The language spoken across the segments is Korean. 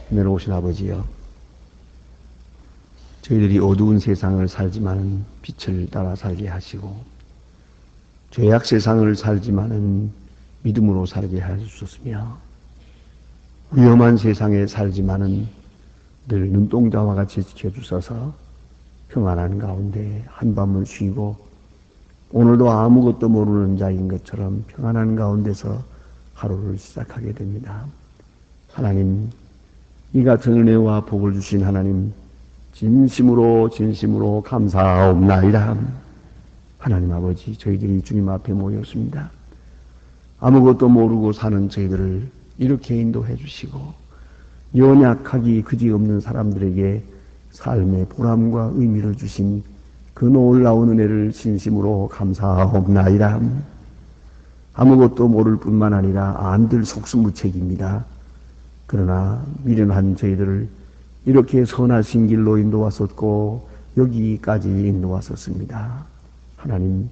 내려오신 아버지여, 저희들이 어두운 세상을 살지만은 빛을 따라 살게 하시고, 죄악 세상을 살지만은 믿음으로 살게 하셨으며, 위험한 세상에 살지만은 늘 눈동자와 같이 지켜주셔서 평안한 가운데 한밤을 쉬고, 오늘도 아무것도 모르는 자인 것처럼 평안한 가운데서 하루를 시작하게 됩니다. 하나님, 이 같은 은혜와 복을 주신 하나님, 진심으로 감사하옵나이다. 하나님 아버지, 저희들이 주님 앞에 모였습니다. 아무것도 모르고 사는 저희들을 이렇게 인도해 주시고, 연약하기 그지없는 사람들에게 삶의 보람과 의미를 주신 그 놀라운 은혜를 진심으로 감사하옵나이다. 아무것도 모를 뿐만 아니라 안들 속수무책입니다. 그러나 미련한 저희들을 이렇게 선하신 길로 인도하셨고 여기까지 인도하셨습니다. 하나님,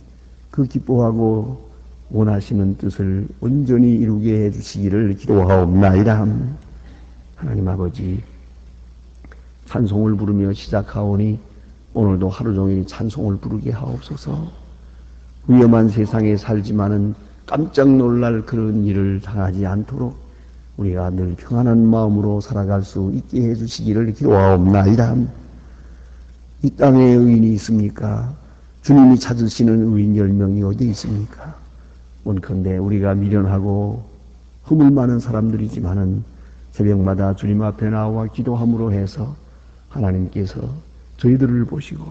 그 기뻐하고 원하시는 뜻을 온전히 이루게 해주시기를 기도하옵나이다. 하나님 아버지, 찬송을 부르며 시작하오니 오늘도 하루 종일 찬송을 부르게 하옵소서. 위험한 세상에 살지만은 깜짝 놀랄 그런 일을 당하지 않도록 우리가 늘 평안한 마음으로 살아갈 수 있게 해주시기를 기도하옵나이다. 이 땅에 의인이 있습니까? 주님이 찾으시는 의인 10명이 어디 있습니까? 원컨대 우리가 미련하고 허물 많은 사람들이지만은 새벽마다 주님 앞에 나와 기도함으로 해서 하나님께서 저희들을 보시고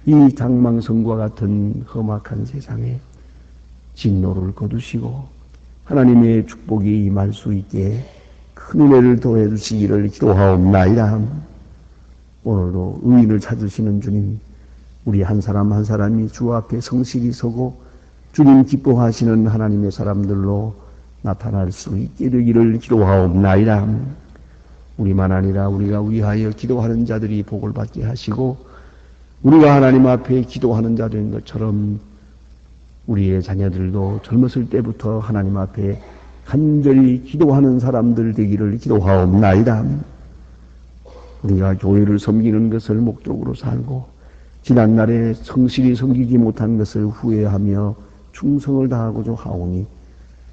이 장망성과 같은 험악한 세상에 진노를 거두시고 하나님의 축복이 임할 수 있게 큰 은혜를 더해 주시기를 기도하옵나이다. 오늘도 의인을 찾으시는 주님, 우리 한 사람 한 사람이 주 앞에 성실히 서고 주님 기뻐하시는 하나님의 사람들로 나타날 수 있게 되기를 기도하옵나이다. 우리만 아니라 우리가 위하여 기도하는 자들이 복을 받게 하시고, 우리가 하나님 앞에 기도하는 자들인 것처럼 우리의 자녀들도 젊었을 때부터 하나님 앞에 간절히 기도하는 사람들 되기를 기도하옵나이다. 우리가 교회를 섬기는 것을 목적으로 살고 지난날에 성실히 섬기지 못한 것을 후회하며 충성을 다하고자 하오니,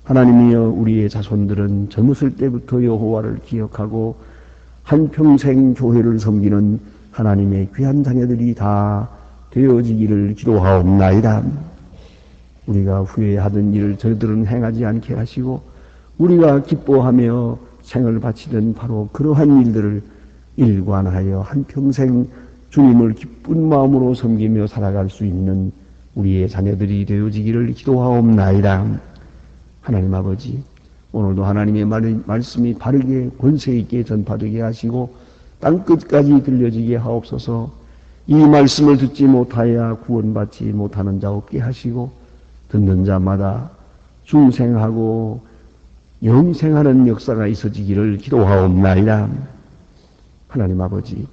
하나님이여, 우리의 자손들은 젊었을 때부터 여호와를 기억하고 한평생 교회를 섬기는 하나님의 귀한 자녀들이 다 되어지기를 기도하옵나이다. 우리가 후회하던 일을 저들은 행하지 않게 하시고 우리가 기뻐하며 생을 바치던 바로 그러한 일들을 일관하여 한평생 주님을 기쁜 마음으로 섬기며 살아갈 수 있는 우리의 자녀들이 되어지기를 기도하옵나이다. 하나님 아버지, 오늘도 하나님의 말씀이 바르게 권세 있게 전파되게 하시고 땅끝까지 들려지게 하옵소서. 이 말씀을 듣지 못하여 구원받지 못하는 자 없게 하시고 듣는 자마다 중생하고 영생하는 역사가 있어지기를 기도하옵나이다. 하나님 아버지,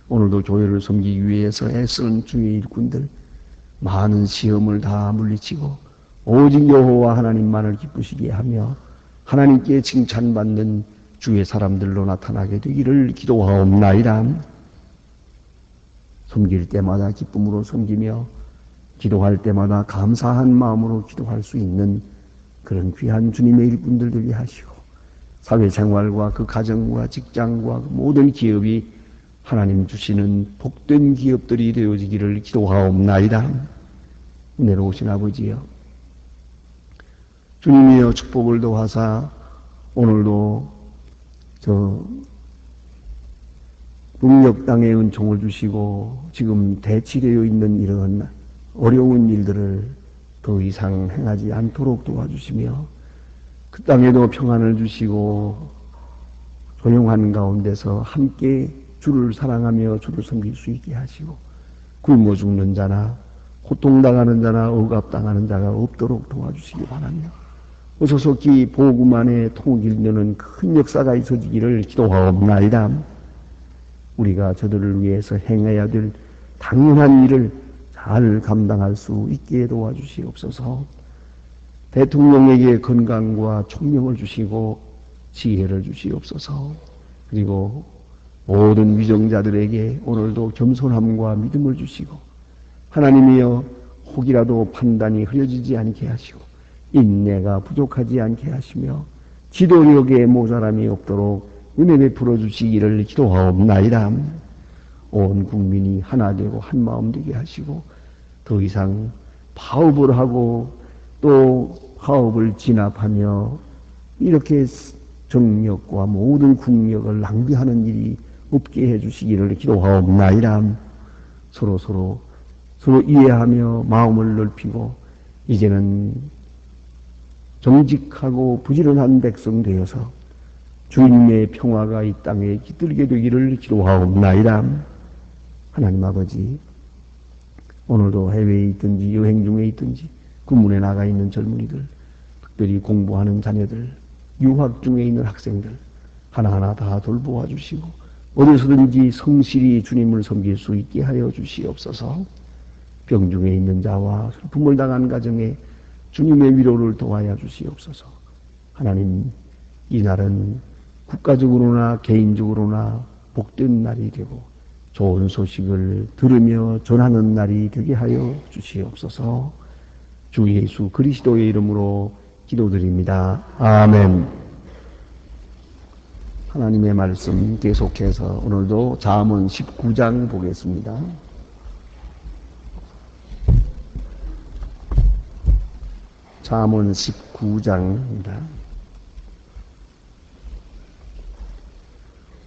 오늘도 교회를 섬기기 위해서 애쓰는 주의 일꾼들, 많은 시험을 다 물리치고 오직 여호와 하나님만을 기쁘시게 하며 하나님께 칭찬받는 주의 사람들로 나타나게 되기를 기도하옵나이다. 섬길 때마다 기쁨으로 섬기며 기도할 때마다 감사한 마음으로 기도할 수 있는 그런 귀한 주님의 일꾼들 되게 하시고, 사회생활과 그 가정과 직장과 그 모든 기업이 하나님 주시는 복된 기업들이 되어지기를 기도하옵나이다. 은혜로 오신 아버지여, 주님이여 축복을 더하사 오늘도 북녘 땅에 은총을 주시고 지금 대치되어 있는 이런 어려운 일들을 더 이상 행하지 않도록 도와주시며 그 땅에도 평안을 주시고 조용한 가운데서 함께 주를 사랑하며 주를 섬길 수 있게 하시고 굶어 죽는 자나 고통당하는 자나 억압당하는 자가 없도록 도와주시기 바랍니다. 어서속히 복음 안에 통일 여는 큰 역사가 있어지기를 기도하옵나이다. 우리가 저들을 위해서 행해야 될 당연한 일을 잘 감당할 수 있게 도와주시옵소서. 대통령에게 건강과 총명을 주시고 지혜를 주시옵소서. 그리고 모든 위정자들에게 오늘도 겸손함과 믿음을 주시고 하나님이여 혹이라도 판단이 흐려지지 않게 하시고 인내가 부족하지 않게 하시며 지도력에 모자람이 없도록 은혜 베풀어 주시기를 기도하옵나이다. 온 국민이 하나 되고 한 마음 되게 하시고 더 이상 파업을 하고 또 파업을 진압하며 이렇게 정력과 모든 국력을 낭비하는 일이 없게 해주시기를 기도하옵나이다. 서로 이해하며 마음을 넓히고 이제는 정직하고 부지런한 백성 되어서 주님의 평화가 이 땅에 깃들게 되기를 기도하옵나이다. 하나님 아버지, 오늘도 해외에 있든지 여행 중에 있든지 군문에 나가 있는 젊은이들, 특별히 공부하는 자녀들, 유학 중에 있는 학생들 하나하나 다 돌보아 주시고 어디서든지 성실히 주님을 섬길 수 있게 하여 주시옵소서. 병중에 있는 자와 슬픔을 당한 가정에 주님의 위로를 도와야 주시옵소서. 하나님, 이 날은 국가적으로나 개인적으로나 복된 날이 되고 좋은 소식을 들으며 전하는 날이 되게 하여 주시옵소서. 주 예수 그리스도의 이름으로 기도드립니다. 아멘. 하나님의 말씀 계속해서 오늘도 잠언 19장 보겠습니다. 잠언 19장입니다.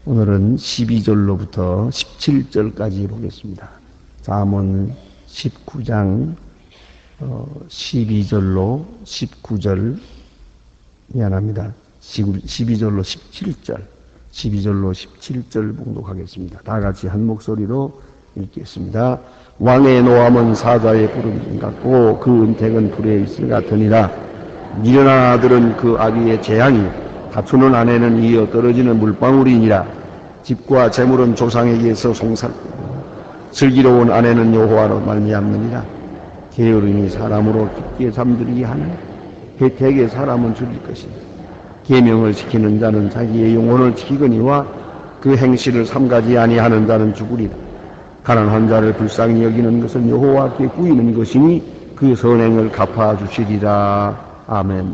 오늘은 12절로부터 17절까지 보겠습니다. 잠언 19장 12절로 19절, 미안합니다. 12절로 17절, 12절로 17절 봉독하겠습니다. 다 같이 한 목소리로 읽겠습니다. 왕의 노함은 사자의 부름 같고 그 은택은 불에 있을 같으니라. 미련한 아들은 그 아비의 재앙이, 다투는 아내는 이어 떨어지는 물방울이니라. 집과 재물은 조상에게서 송살되고 슬기로운 아내는 여호와로 말미암느니라. 게으름이 사람으로 깊게 잠들게 하는 혜택의 사람은 줄일 것이니 계명을 지키는 자는 자기의 영혼을 지키거니와 그 행실을 삼가지 아니하는 자는 죽으리라. 가난한 자를 불쌍히 여기는 것은 여호와께 구이는 것이니 그 선행을 갚아주시리라. 아멘.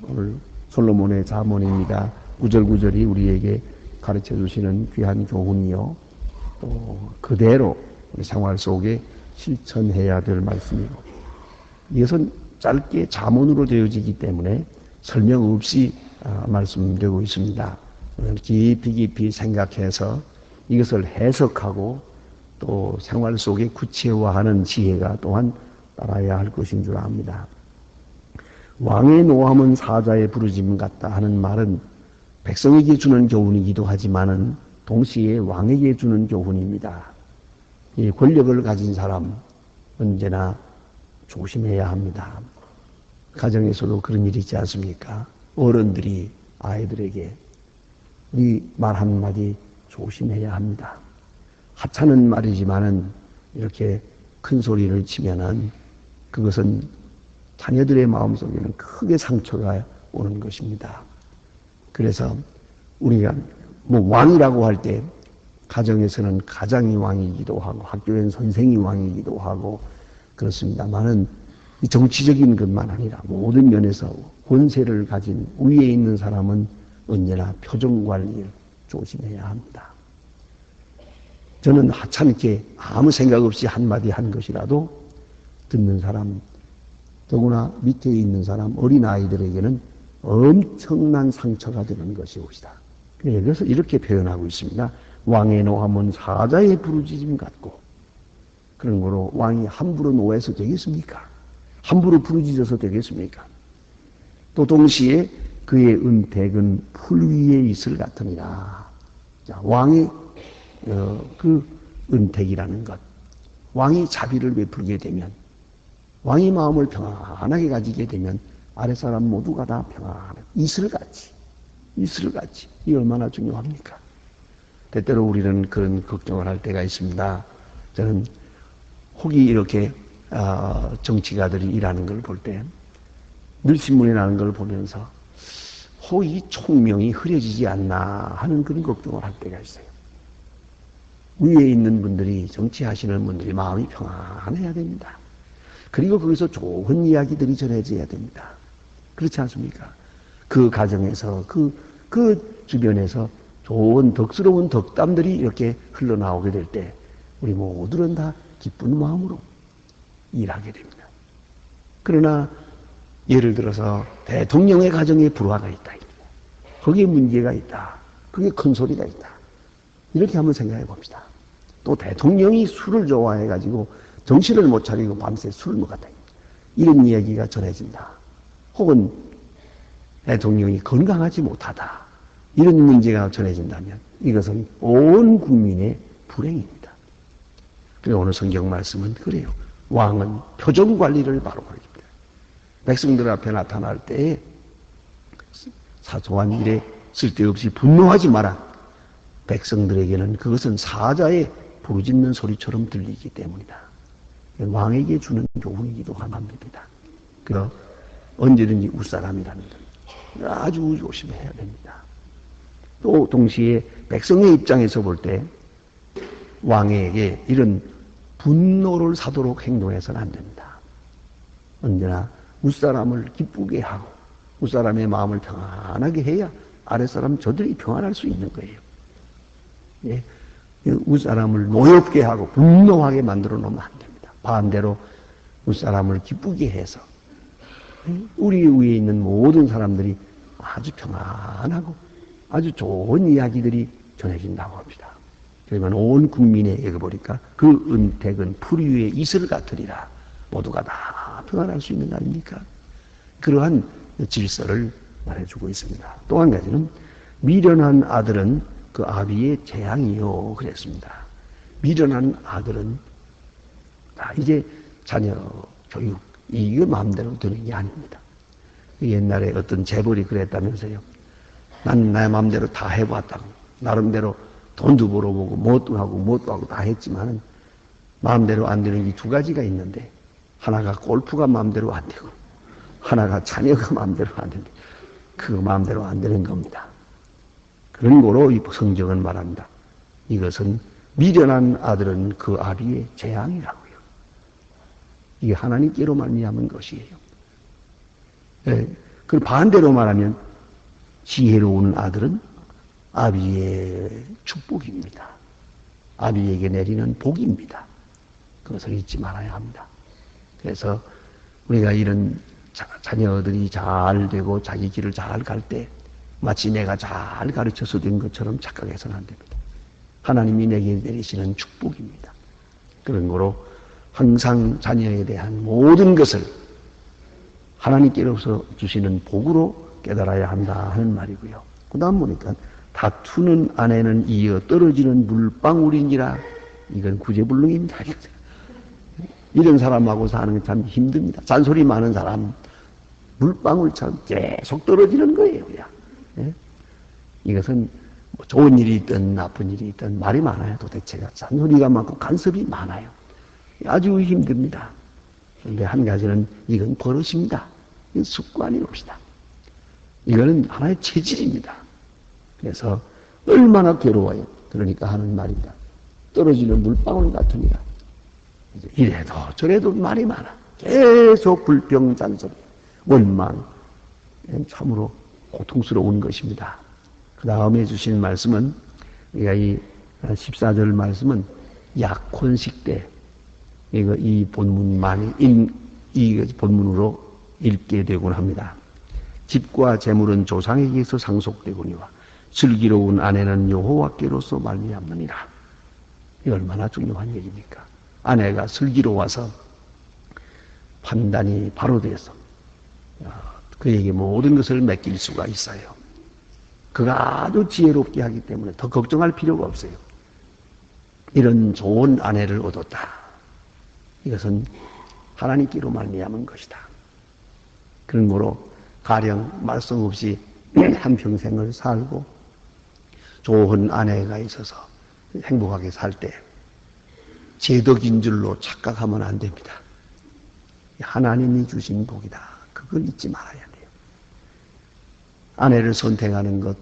오늘 솔로몬의 잠언입니다. 구절구절이 우리에게 가르쳐주시는 귀한 교훈이요, 또 그대로 우리 생활 속에 실천해야 될 말씀이고, 이것은 짧게 잠언으로 되어지기 때문에 설명 없이 말씀드리고 있습니다. 깊이 생각해서 이것을 해석하고 또 생활 속에 구체화하는 지혜가 또한 따라야 할 것인 줄 압니다. 왕의 노함은 사자의 부르짖음 같다 하는 말은 백성에게 주는 교훈이기도 하지만은 동시에 왕에게 주는 교훈입니다. 이 권력을 가진 사람 언제나 조심해야 합니다. 가정에서도 그런 일이 있지 않습니까? 어른들이 아이들에게 이 말 한마디 조심해야 합니다. 하찮은 말이지만은 이렇게 큰 소리를 치면은 그것은 자녀들의 마음속에는 크게 상처가 오는 것입니다. 그래서 우리가 왕이라고 할 때 가정에서는 가장이 왕이기도 하고 학교엔 선생이 왕이기도 하고 그렇습니다만은 이 정치적인 것만 아니라 모든 면에서 권세를 가진 위에 있는 사람은 언제나 표정 관리를 조심해야 합니다. 저는 하찮게 아무 생각 없이 한마디 한 것이라도 듣는 사람, 더구나 밑에 있는 사람, 어린아이들에게는 엄청난 상처가 되는 것이옵시다. 그래서 이렇게 표현하고 있습니다. 왕의 노함은 사자의 부르짖음 같고, 그런 거로 왕이 함부로 노해서 되겠습니까? 함부로 부르짖어서 되겠습니까? 또 동시에 그의 은택은 풀 위에 있을 같으니라. 자, 왕의 그 은택이라는 것, 왕이 자비를 베풀게 되면, 왕의 마음을 평안하게 가지게 되면 아랫사람 모두가 다 평안한 이슬같이, 이 얼마나 중요합니까? 때때로 우리는 그런 걱정을 할 때가 있습니다. 저는 혹이 이렇게 정치가들이 일하는 걸 볼 때, 늘 신문에 나는 걸 보면서 이 총명이 흐려지지 않나 하는 그런 걱정을 할 때가 있어요. 위에 있는 분들이, 정치하시는 분들이 마음이 평안해야 됩니다. 그리고 거기서 좋은 이야기들이 전해져야 됩니다. 그렇지 않습니까? 그 가정에서, 그 주변에서 좋은 덕스러운 덕담들이 이렇게 흘러나오게 될 때 우리 모두는 다 기쁜 마음으로 일하게 됩니다. 그러나 예를 들어서 대통령의 가정에 불화가 있다. 거기에 문제가 있다. 그게 큰 소리가 있다. 이렇게 한번 생각해 봅시다. 또 대통령이 술을 좋아해가지고 정신을 못 차리고 밤새 술을 먹었다. 이런 이야기가 전해진다. 혹은 대통령이 건강하지 못하다. 이런 문제가 전해진다면 이것은 온 국민의 불행입니다. 그리고 오늘 성경 말씀은 그래요. 왕은 표정 관리를 바로 하십니다. 백성들 앞에 나타날 때에 사소한 일에 쓸데없이 분노하지 마라. 백성들에게는 그것은 사자의 부르짖는 소리처럼 들리기 때문이다. 왕에게 주는 교훈이기도 합니다. 그래서 언제든지 웃사람이라는 것 아주 조심해야 됩니다. 또 동시에 백성의 입장에서 볼 때 왕에게 이런 분노를 사도록 행동해서는 안 됩니다. 언제나 윗사람을 기쁘게 하고 윗사람의 마음을 평안하게 해야 아랫사람 저들이 평안할 수 있는 거예요. 예. 윗사람을 노엽게 하고 분노하게 만들어 놓으면 안 됩니다. 반대로 윗사람을 기쁘게 해서 우리 위에 있는 모든 사람들이 아주 평안하고 아주 좋은 이야기들이 전해진다고 합니다. 그러면 온 국민에게 보니까 그 은택은 풀 위에 이슬 같으리라. 모두가 다 평안할 수 있는 거 아닙니까? 그러한 질서를 말해주고 있습니다. 또 한 가지는 미련한 아들은 그 아비의 재앙이요 그랬습니다. 미련한 아들은 이제 자녀 교육 이게 마음대로 되는 게 아닙니다. 옛날에 어떤 재벌이 그랬다면서요. 난 내 마음대로 다 해봤다고. 나름대로 돈도 벌어보고 뭣도 하고 다 했지만은 마음대로 안 되는 이 두 가지가 있는데 하나가 골프가 마음대로 안 되고 하나가 자녀가 마음대로 안 되는데 그거 마음대로 안 되는 겁니다. 그런 거로 이 성경은 말합니다. 이것은 미련한 아들은 그 아비의 재앙이라고요. 이게 하나님께로 말미암은 것이에요. 예, 그 반대로 말하면 지혜로운 아들은 아비의 축복입니다. 아비에게 내리는 복입니다. 그것을 잊지 말아야 합니다. 그래서 우리가 이런 자녀들이 잘 되고 자기 길을 잘 갈 때 마치 내가 잘 가르쳐서 된 것처럼 착각해서는 안 됩니다. 하나님이 내게 내리시는 축복입니다. 그런 거로 항상 자녀에 대한 모든 것을 하나님께로서 주시는 복으로 깨달아야 한다 하는 말이고요. 그 다음 보니까 다투는 아내는 이어 떨어지는 물방울이니라. 이건 구제불능입니다. 이런 사람하고 사는 게 참 힘듭니다. 잔소리 많은 사람 물방울처럼 계속 떨어지는 거예요. 그냥. 예? 이것은 뭐 좋은 일이 있든 나쁜 일이 있든 말이 많아요. 도대체가 잔소리가 많고 간섭이 많아요. 아주 힘듭니다. 그런데 한 가지는 이건 버릇입니다. 이건 습관이 옵시다. 이거는 하나의 체질입니다. 그래서 얼마나 괴로워요. 그러니까 하는 말입니다. 떨어지는 물방울 같으니라. 이래도 저래도 말이 많아. 계속 불평 잔소리, 원망. 참으로 고통스러운 것입니다. 그 다음에 주신 말씀은 우리가 이 14절 말씀은 약혼식 때 이 본문만이 이 본문으로 읽게 되곤 합니다. 집과 재물은 조상에게서 상속되거니와 슬기로운 아내는 여호와께로서 말미암느니라. 이 얼마나 중요한 얘기입니까? 아내가 슬기로워서 판단이 바로 돼서 그에게 모든 것을 맡길 수가 있어요. 그가 아주 지혜롭게 하기 때문에 더 걱정할 필요가 없어요. 이런 좋은 아내를 얻었다. 이것은 하나님께로 말미암은 것이다. 그런 거로 가령 말씀 없이 한평생을 살고 좋은 아내가 있어서 행복하게 살 때 제덕인 줄로 착각하면 안 됩니다. 하나님이 주신 복이다. 그걸 잊지 말아야 돼요. 아내를 선택하는 것,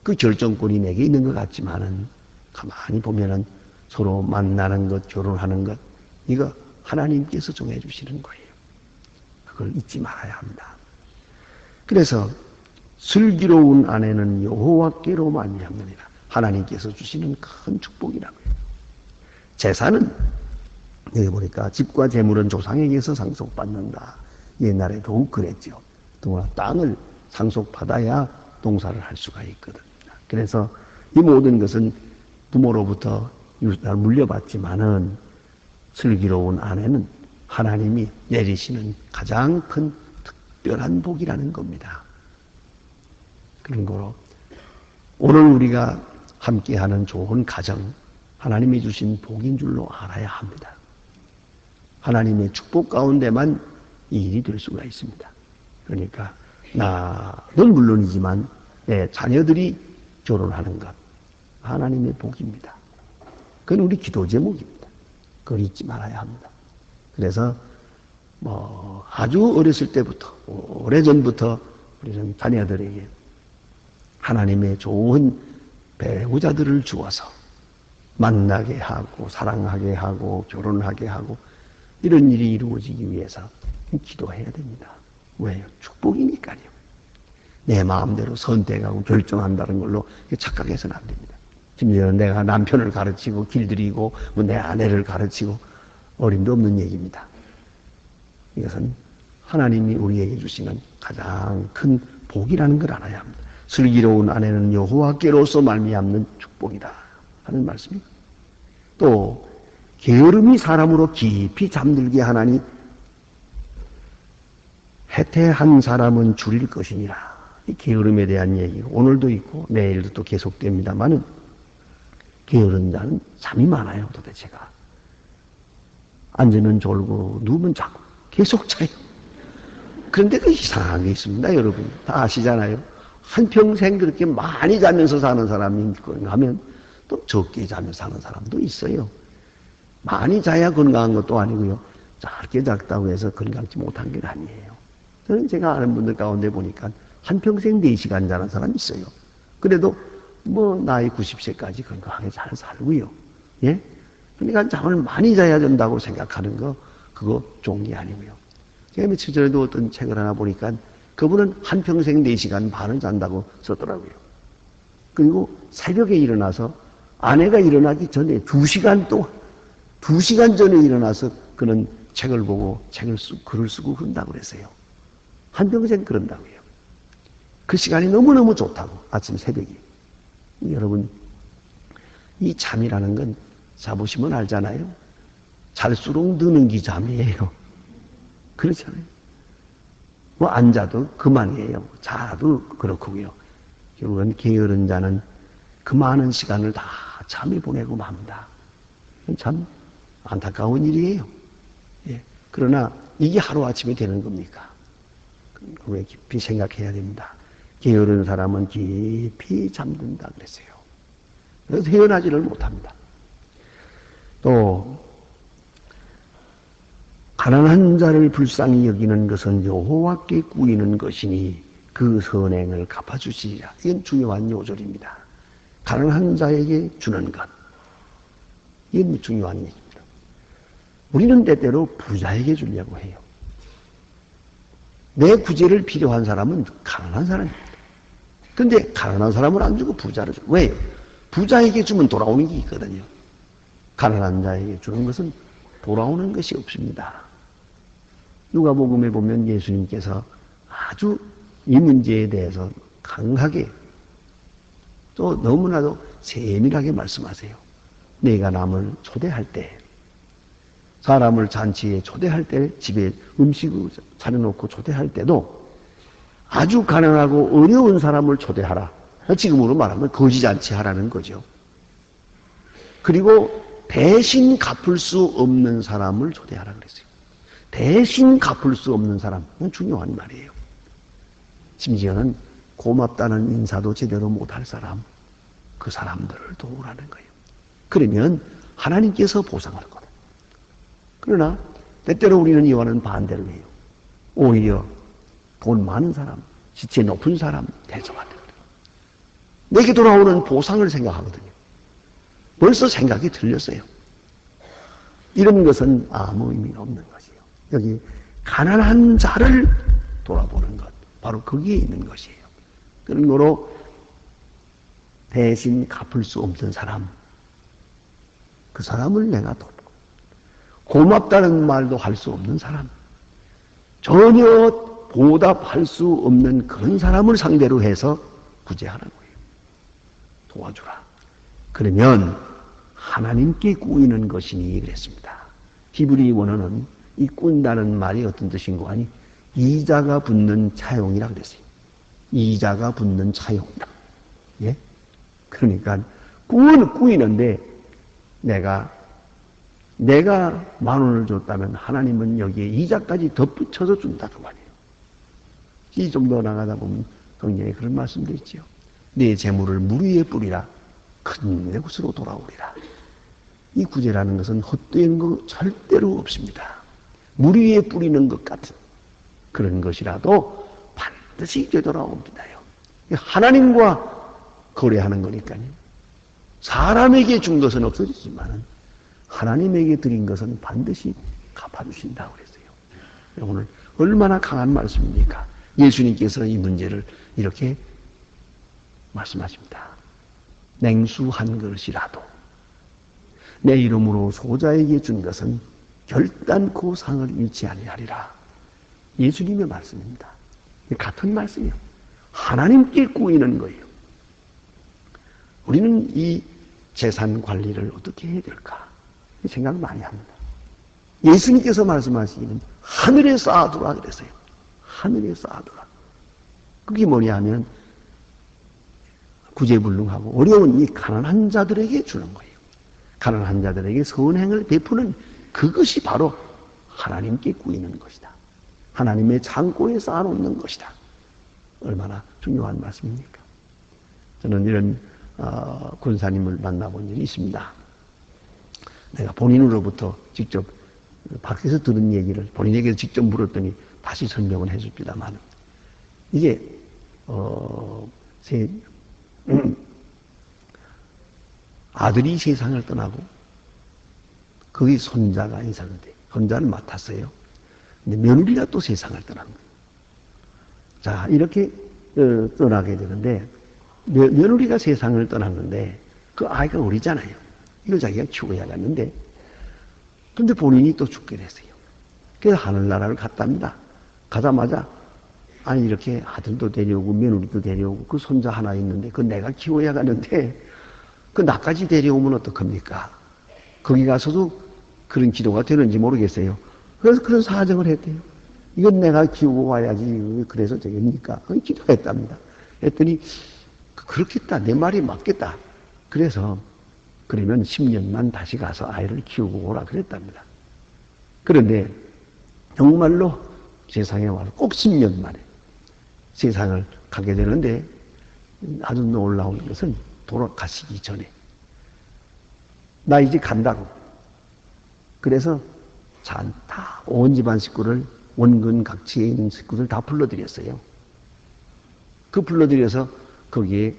그 결정권이 내게 있는 것 같지만은 가만히 보면은 서로 만나는 것, 결혼하는 것, 이거 하나님께서 정해주시는 거예요. 그걸 잊지 말아야 합니다. 그래서 슬기로운 아내는 여호와께로 말미암느니라. 하나님께서 주시는 큰 축복이라고요. 재산은 여기 보니까 집과 재물은 조상에게서 상속받는다. 옛날에 더욱 그랬죠. 또 땅을 상속받아야 농사를 할 수가 있거든. 그래서 이 모든 것은 부모로부터 물려받지만은 슬기로운 아내는 하나님이 내리시는 가장 큰 특별한 복이라는 겁니다. 그런 거로 오늘 우리가 함께하는 좋은 가정, 하나님이 주신 복인 줄로 알아야 합니다. 하나님의 축복 가운데만 이 일이 될 수가 있습니다. 그러니까 나는 물론이지만 내 자녀들이 결혼하는 것, 하나님의 복입니다. 그건 우리 기도 제목입니다. 그걸 잊지 말아야 합니다. 그래서 아주 어렸을 때부터, 오래전부터 우리는 자녀들에게 하나님의 좋은 배우자들을 주어서 만나게 하고 사랑하게 하고 결혼하게 하고 이런 일이 이루어지기 위해서 기도해야 됩니다. 왜요? 축복이니까요. 내 마음대로 선택하고 결정한다는 걸로 착각해서는 안 됩니다. 심지어 내가 남편을 가르치고 길들이고 내 아내를 가르치고 어림도 없는 얘기입니다. 이것은 하나님이 우리에게 주시는 가장 큰 복이라는 걸 알아야 합니다. 슬기로운 아내는 여호와께로서 말미암는 축복이다 하는 말씀입니다. 또 게으름이 사람으로 깊이 잠들게 하나니 해태한 사람은 줄일 것이니라. 이 게으름에 대한 얘기 오늘도 있고 내일도 또 계속됩니다만은 게으른 자는 잠이 많아요. 도대체가 앉으면 졸고 누우면 자고 계속 자요. 그런데 그 이상한 게 있습니다. 여러분 다 아시잖아요. 한평생 그렇게 많이 자면서 사는 사람이 건강하면 또 적게 자면서 사는 사람도 있어요. 많이 자야 건강한 것도 아니고요. 짧게 잤다고 해서 건강치 못한 게 아니에요. 저는 제가 아는 분들 가운데 보니까 한평생 4시간 자는 사람이 있어요. 그래도 나이 90세까지 건강하게 잘 살고요. 예? 그러니까 잠을 많이 자야 된다고 생각하는 거, 그거 좋은 게 아니고요. 제가 며칠 전에도 어떤 책을 하나 보니까 그분은 한평생 4시간 반을 잔다고 썼더라고요. 그리고 새벽에 일어나서 아내가 일어나기 전에 2시간 동안, 2시간 전에 일어나서 그는 책을 보고 글을 쓰고 그런다고 그랬어요. 한평생 그런다고요. 그 시간이 너무너무 좋다고, 아침 새벽이. 여러분, 이 잠이라는 건 자보시면 알잖아요. 잘수록 느는 게 잠이에요. 그렇잖아요. 앉아도 그만이에요. 자도 그렇고요. 결국은 게으른 자는 그 많은 시간을 다 잠이 보내고 맙니다. 참 안타까운 일이에요. 예. 그러나 이게 하루아침에 되는 겁니까? 왜 깊이 생각해야 됩니다. 게으른 사람은 깊이 잠든다 그랬어요. 그래서 헤어나지를 못합니다. 또 가난한 자를 불쌍히 여기는 것은 여호와께 꾸이는 것이니 그 선행을 갚아주시리라. 이건 중요한 요절입니다. 가난한 자에게 주는 것. 이건 중요한 얘기입니다. 우리는 때때로 부자에게 주려고 해요. 내 구제를 필요한 사람은 가난한 사람입니다. 그런데 가난한 사람을 안 주고 부자를 줘요. 왜요? 부자에게 주면 돌아오는 게 있거든요. 가난한 자에게 주는 것은 돌아오는 것이 없습니다. 누가복음에 보면 예수님께서 아주 이 문제에 대해서 강하게 또 너무나도 세밀하게 말씀하세요. 내가 남을 초대할 때, 사람을 잔치에 초대할 때, 집에 음식을 차려놓고 초대할 때도 아주 가난하고 어려운 사람을 초대하라. 지금으로 말하면 거지잔치 하라는 거죠. 그리고 대신 갚을 수 없는 사람을 초대하라 그랬어요. 대신 갚을 수 없는 사람은 중요한 말이에요. 심지어는 고맙다는 인사도 제대로 못할 사람, 그 사람들을 도우라는 거예요. 그러면 하나님께서 보상할 거다. 그러나 때때로 우리는 이와는 반대로 해요. 오히려 돈 많은 사람, 지체 높은 사람, 대성하거든. 내게 돌아오는 보상을 생각하거든요. 벌써 생각이 틀렸어요. 이런 것은 아무 의미가 없는 것이에요. 여기 가난한 자를 돌아보는 것, 바로 거기에 있는 것이에요. 그런 거로 대신 갚을 수 없는 사람, 그 사람을 내가 돕고, 고맙다는 말도 할 수 없는 사람, 전혀 보답할 수 없는 그런 사람을 상대로 해서 구제하는 거예요. 도와주라. 그러면 하나님께 꾸이는 것이니 그랬습니다. 히브리 원어는 이 꾼다는 말이 어떤 뜻인고 하니 이자가 붙는 차용이라 그랬어요. 이자가 붙는 차용이다. 예? 그러니까 꾸이는데 내가 10,000원을 줬다면 하나님은 여기에 이자까지 덧붙여서 준다는 말이에요. 이 정도 나가다 보면 굉장히 그런 말씀도 있죠. 내 재물을 물 위에 뿌리라. 큰 내 곳으로 돌아오리라. 이 구제라는 것은 헛된 거 절대로 없습니다. 물 위에 뿌리는 것 같은 그런 것이라도 반드시 되돌아옵니다요. 하나님과 거래하는 거니까요. 사람에게 준 것은 없어지지만 하나님에게 드린 것은 반드시 갚아주신다고 그랬어요. 오늘 얼마나 강한 말씀입니까? 예수님께서 이 문제를 이렇게 말씀하십니다. 냉수 한 그릇이라도 내 이름으로 소자에게 준 것은 결단코 상을 잃지 아니하리라. 예수님의 말씀입니다. 같은 말씀이에요. 하나님께 꾸이는 거예요. 우리는 이 재산 관리를 어떻게 해야 될까? 생각 많이 합니다. 예수님께서 말씀하시기는 하늘에 쌓아두라 그랬어요. 하늘에 쌓아두라. 그게 뭐냐 하면 구제불능하고 어려운 이 가난한 자들에게 주는 거예요. 가난한 자들에게 선행을 베푸는 그것이 바로 하나님께 꾸이는 것이다. 하나님의 창고에 쌓아놓는 것이다. 얼마나 중요한 말씀입니까? 저는 이런 권사님을 만나본 적이 있습니다. 내가 본인으로부터 직접 밖에서 들은 얘기를 본인에게 직접 물었더니 다시 설명을 해줍니다만 이게 아들이 세상을 떠나고 거기 손자가 있었는데 손자를 맡았어요. 근데 며느리가 또 세상을 떠난 거예요. 자, 이렇게 떠나게 되는데 며느리가 세상을 떠났는데 그 아이가 어리잖아요. 이걸 자기가 키워야겠는데 근데 본인이 또 죽게 됐어요. 그래서 하늘나라를 갔답니다. 가자마자 아니 이렇게 아들도 데려오고 며느리도 데려오고 그 손자 하나 있는데 그 내가 키워야겠는데 그 나까지 데려오면 어떡합니까? 거기 가서도 그런 기도가 되는지 모르겠어요. 그래서 그런 사정을 했대요. 이건 내가 키우고 와야지 그래서 되겠니까? 기도했답니다. 했더니 그렇겠다. 내 말이 맞겠다. 그래서 그러면 10년만 다시 가서 아이를 키우고 오라 그랬답니다. 그런데 정말로 세상에 와서 꼭 10년 만에 세상을 가게 되는데 아주 놀라운 것은 돌아가시기 전에 나 이제 간다고 그래서 다 온 집안 식구를 원근 각지에 있는 식구들 다 불러들였어요. 그 불러들여서 거기에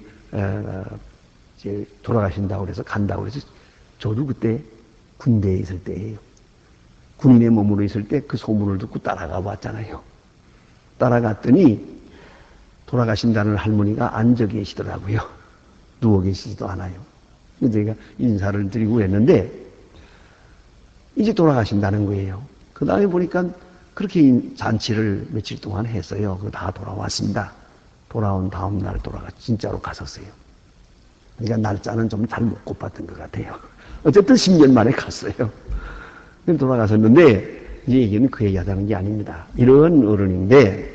이제 돌아가신다고 그래서 간다고 그래서 저도 그때 군대에 있을 때예요. 군인에 머물러 있을 때 그 소문을 듣고 따라가 봤잖아요. 따라갔더니 돌아가신다는 할머니가 앉아 계시더라고요. 누워 계시지도 않아요. 제가 인사를 드리고 했는데 이제 돌아가신다는 거예요. 그 다음에 보니까 그렇게 잔치를 며칠 동안 했어요. 그거 다 돌아왔습니다. 돌아온 다음 날 진짜로 갔었어요. 그러니까 날짜는 좀 잘못 꼽았던 것 같아요. 어쨌든 10년 만에 갔어요. 돌아가셨는데 이 얘기는 그 얘기 하자는 게 아닙니다. 이런 어른인데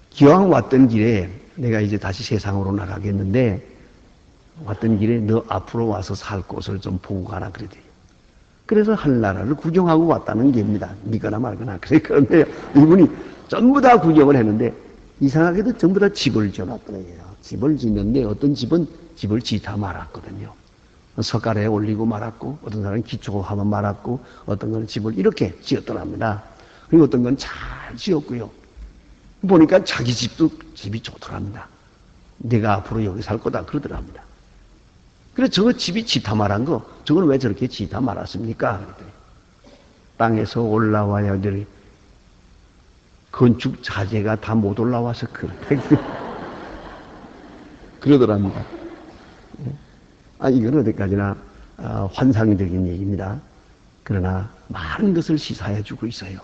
기왕 왔던 길에 내가 이제 다시 세상으로 나가겠는데 왔던 길에 너 앞으로 와서 살 곳을 좀 보고 가라 그러대요. 그래서 하늘나라를 구경하고 왔다는 게입니다. 믿거나 말거나. 그런데 이분이 전부 다 구경을 했는데 이상하게도 전부 다 집을 지어놨더래요. 집을 짓는데 어떤 집은 집을 짓다 말았거든요. 석가래에 올리고 말았고 어떤 사람은 기초하면 말았고 어떤 건 집을 이렇게 지었더랍니다. 그리고 어떤 건 잘 지었고요. 보니까 자기 집이 좋더랍니다. 내가 앞으로 여기 살 거다 그러더랍니다. 그래서 저거 집이 지타 말한 거, 저건 왜 저렇게 지타 말았습니까? 그랬더니 땅에서 올라와야 될 건축 자재가 다 못 올라와서 그렇다. 그러더랍니다. 이건 어디까지나 환상적인 얘기입니다. 그러나 많은 것을 시사해 주고 있어요.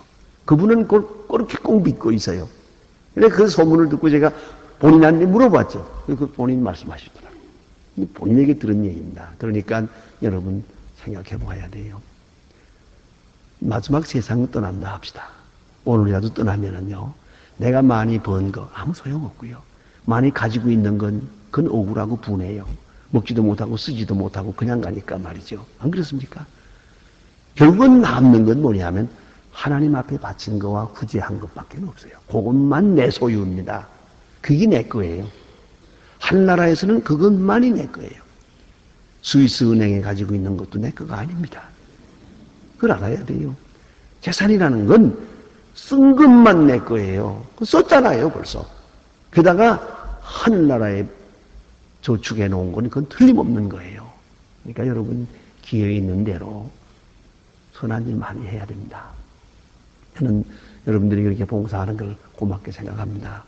그분은 그렇게 꼭 믿고 있어요. 그래 그 소문을 듣고 제가 본인한테 물어봤죠. 그 본인 말씀하시더라고요. 본인에게 들은 얘기입니다. 그러니까 여러분 생각해 봐야 돼요. 마지막 세상은 떠난다 합시다. 오늘이라도 떠나면은요, 내가 많이 번 거 아무 소용없고요. 많이 가지고 있는 건 그건 억울하고 분해요. 먹지도 못하고 쓰지도 못하고 그냥 가니까 말이죠. 안 그렇습니까? 결국은 남는 건 뭐냐면 하나님 앞에 바친 거와 구제한 것밖에 없어요. 그것만 내 소유입니다. 그게 내 거예요. 한나라에서는 그것만이 내 거예요. 스위스 은행에 가지고 있는 것도 내 거가 아닙니다. 그걸 알아야 돼요. 재산이라는 건 쓴 것만 내 거예요. 썼잖아요, 벌써. 게다가 하늘나라에 저축해 놓은 건 그건 틀림없는 거예요. 그러니까 여러분 기회 있는 대로 선한 일 많이 해야 됩니다. 저는 여러분들이 그렇게 봉사하는 걸 고맙게 생각합니다.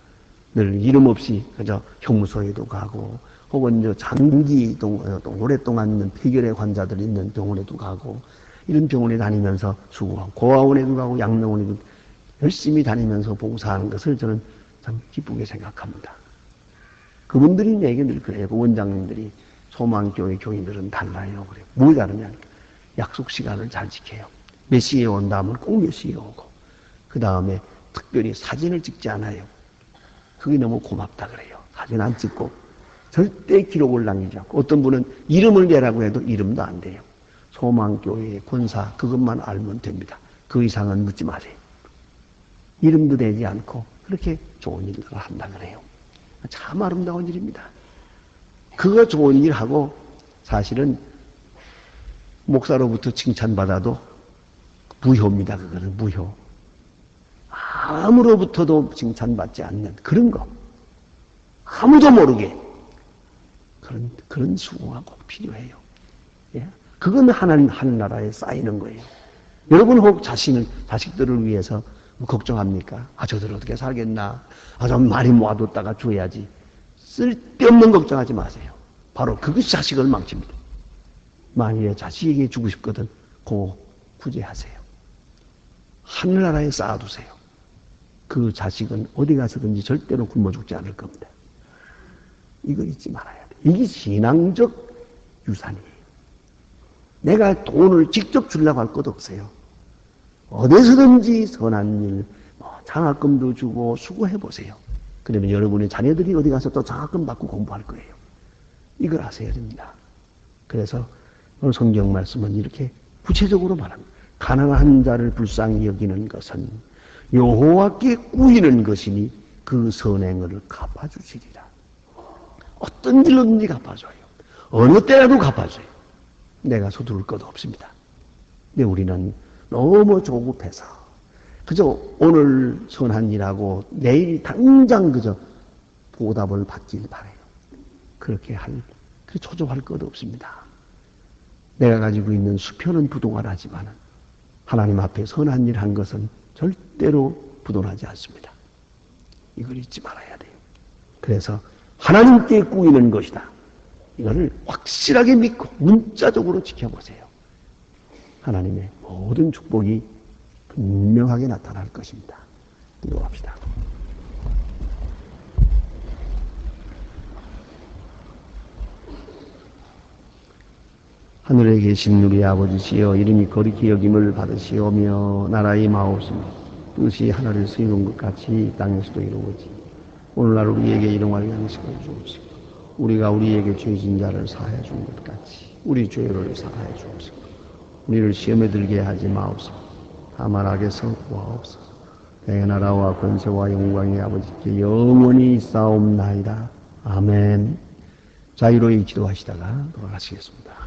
늘 이름 없이 그저 형무소에도 가고 혹은 장기 오랫동안 있는 폐결의 환자들 있는 병원에도 가고 이런 병원에 다니면서 수고하고 고아원에도 가고 양로원에도 열심히 다니면서 봉사하는 것을 저는 참 기쁘게 생각합니다. 그분들이 내게 늘 그래요. 그 원장님들이 소망교회 교인들은 달라요. 그래요. 뭐 다르냐니까 약속 시간을 잘 지켜요. 몇 시에 온다 하면 꼭 몇 시에 오고 그 다음에 특별히 사진을 찍지 않아요. 그게 너무 고맙다 그래요. 사진 안 찍고 절대 기록을 남기지 않고 어떤 분은 이름을 내라고 해도 이름도 안 돼요. 소망교회의 권사 그것만 알면 됩니다. 그 이상은 묻지 마세요. 이름도 되지 않고 그렇게 좋은 일들을 한다 그래요. 참 아름다운 일입니다. 그거 좋은 일하고 사실은 목사로부터 칭찬받아도 무효입니다. 그거는 무효. 아무로부터도 칭찬받지 않는 그런 거. 아무도 모르게. 그런 수고가 꼭 필요해요. 예? 그건 하늘나라에 쌓이는 거예요. 여러분 혹 자식들을 위해서 걱정합니까? 저들 어떻게 살겠나? 좀 많이 모아뒀다가 줘야지. 쓸데없는 걱정하지 마세요. 바로 그것이 자식을 망칩니다. 만일에 자식에게 주고 싶거든, 구제하세요. 하늘나라에 쌓아두세요. 그 자식은 어디 가서든지 절대로 굶어 죽지 않을 겁니다. 이걸 잊지 말아야 돼. 이게 신앙적 유산이에요. 내가 돈을 직접 주려고 할 것도 없어요. 어디서든지 선한 일, 장학금도 주고 수고해보세요. 그러면 여러분의 자녀들이 어디 가서 또 장학금 받고 공부할 거예요. 이걸 아셔야 됩니다. 그래서 오늘 성경 말씀은 이렇게 구체적으로 말합니다. 가난한 자를 불쌍히 여기는 것은 여호와께 꾸이는 것이니 그 선행을 갚아주시리라. 어떤 일로든지 갚아줘요. 어느 때라도 갚아줘요. 내가 서두를 것도 없습니다. 근데 우리는 너무 조급해서 그저 오늘 선한 일하고 내일 당장 그저 보답을 받길 바라요. 그렇게 초조할 것도 없습니다. 내가 가지고 있는 수표는 부동하지만 하나님 앞에 선한 일 한 것은 절대로 부동하지 않습니다. 이걸 잊지 말아야 돼요. 그래서 하나님께 꾸이는 것이다. 이거를 확실하게 믿고 문자적으로 지켜보세요. 하나님의 모든 축복이 분명하게 나타날 것입니다. 기도합시다. 하늘에 계신 우리 아버지시여 이름이 거룩히 여김을 받으시오며 나라의 마옵시며 뜻이 하늘에서 이룬 것 같이 땅에서도 이루어지 오늘날 우리에게 일용할 양식을 주옵시고 우리가 우리에게 죄진 자를 사하여 준 것 같이 우리 죄를 사하여 주옵시고 우리를 시험에 들게 하지 마옵소서. 다만 악에서 구하옵소서. 내 나라와 권세와 영광의 아버지께 영원히 있사옵나이다. 아멘. 자유로이 기도하시다가 돌아가시겠습니다.